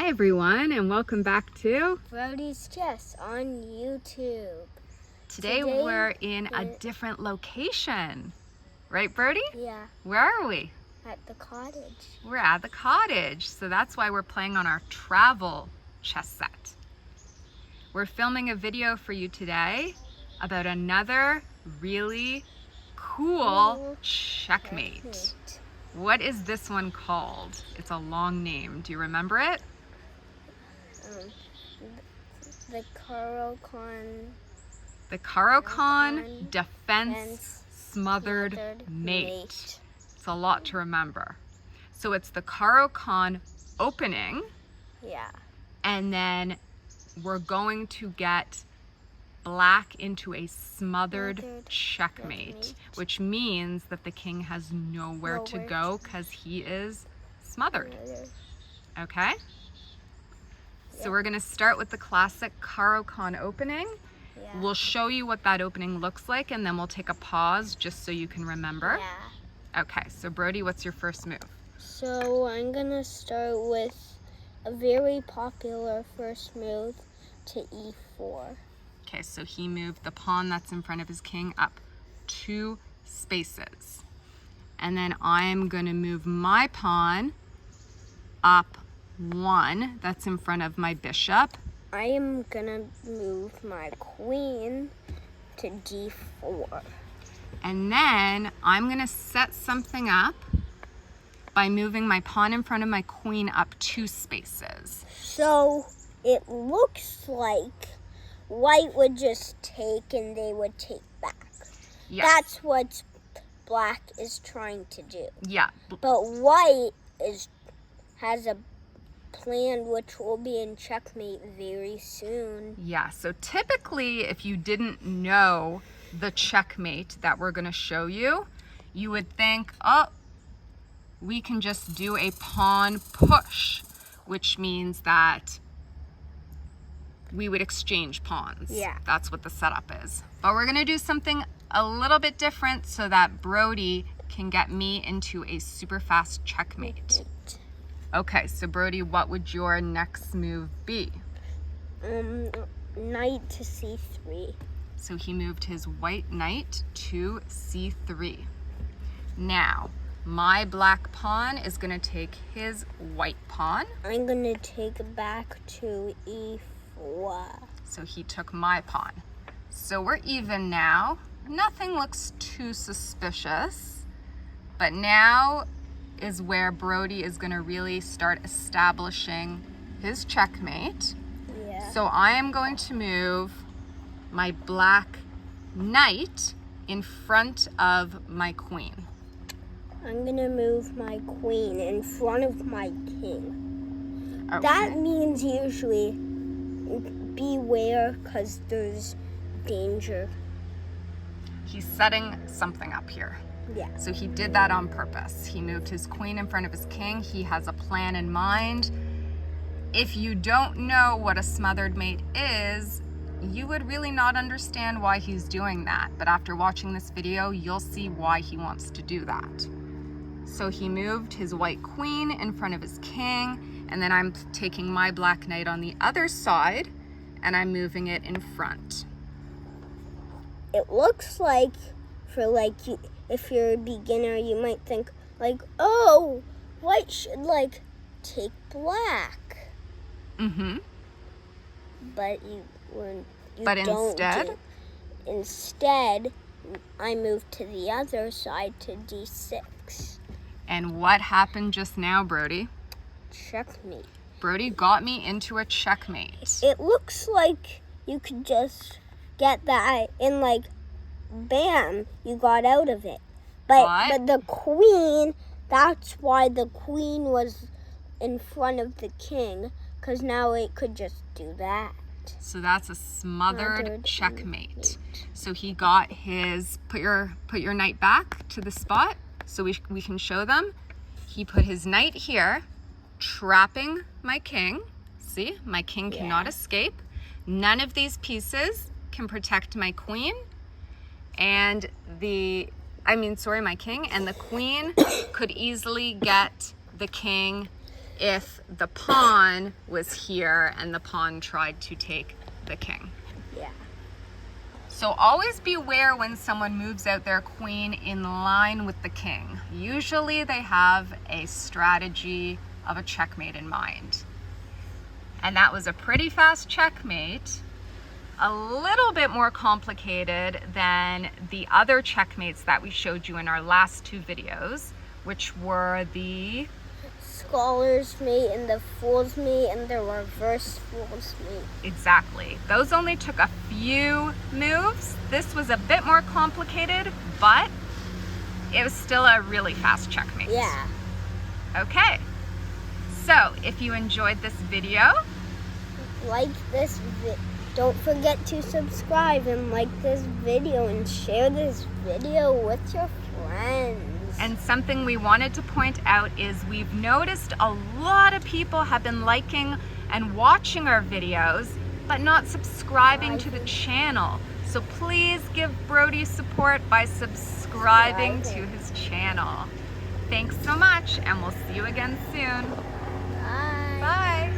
Hi everyone, and welcome back to Brody's Chess on YouTube. Today we're in a different location. Right, Brody? Yeah. Where are we? At the cottage. We're at the cottage, so that's why we're playing on our travel chess set. We're filming a video for you today about another really cool checkmate. What is this one called? It's a long name. Do you remember it? The Caro-Kann. The Caro-Kann Defense Smothered Mate. It's a lot to remember. So it's the Caro-Kann opening. Yeah. And then we're going to get black into a smothered checkmate, which means that the king has nowhere to go because he is smothered. Okay? So we're going to start with the classic Caro-Kann opening. Yeah. We'll show you what that opening looks like, and then we'll take a pause just so you can remember. Yeah. Okay, so Brody, what's your first move? So I'm going to start with a very popular first move to e4. Okay, so he moved the pawn that's in front of his king up 2 spaces. And then I'm going to move my pawn up 1 that's in front of my bishop. I am going to move my queen to d4. And then I'm going to set something up by moving my pawn in front of my queen up 2 spaces. So it looks like white would just take and they would take back. Yes. That's what black is trying to do. Yeah. But white has a plan which will be in checkmate very soon. Yeah, so typically if you didn't know the checkmate that we're going to show you, you would think, oh, we can just do a pawn push, which means that we would exchange pawns. Yeah. That's what the setup is. But we're going to do something a little bit different so that Brody can get me into a super fast checkmate. Okay, so Brody, what would your next move be? Knight to c3. So he moved his white knight to c3. Now, my black pawn is going to take his white pawn. I'm going to take back to e4. So he took my pawn. So we're even now. Nothing looks too suspicious, but now is where Brody is going to really start establishing his checkmate. Yeah. So I am going to move my black knight in front of my queen. I'm going to move my queen in front of my king. Okay. That means usually beware because there's danger. He's setting something up here. Yeah. So he did that on purpose. He moved his queen in front of his king. He has a plan in mind. If you don't know what a smothered mate is, you would really not understand why he's doing that. But after watching this video, you'll see why he wants to do that. So he moved his white queen in front of his king, and then I'm taking my black knight on the other side, and I'm moving it in front. It looks like if you're a beginner, you might think oh, white should take black. Mm-hmm. But But don't. Instead, I moved to the other side to d6. And what happened just now, Brody? Checkmate. Brody got me into a checkmate. It looks like you could just get that and bam, you got out of it. But the queen, that's why the queen was in front of the king, because now it could just do that. So that's a smothered checkmate. So he got his, put your knight back to the spot so we can show them. He put his knight here, trapping my king. See, my king cannot escape. None of these pieces can protect my queen. And my king, and the queen could easily get the king if the pawn was here and the pawn tried to take the king. Yeah. So always beware when someone moves out their queen in line with the king. Usually they have a strategy of a checkmate in mind. And that was a pretty fast checkmate, a little bit more complicated than the other checkmates that we showed you in our last 2 videos, which were the Scholar's mate and the fool's mate and the reverse fool's mate. Exactly. Those only took a few moves. This was a bit more complicated, but it was still a really fast checkmate. Yeah. Okay. So, if you enjoyed this video, like this don't forget to subscribe and like this video and share this video with your friends. And something we wanted to point out is we've noticed a lot of people have been liking and watching our videos, but not subscribing to the channel. So please give Brody support by subscribing to his channel. Thanks so much, and we'll see you again soon. Bye. Bye.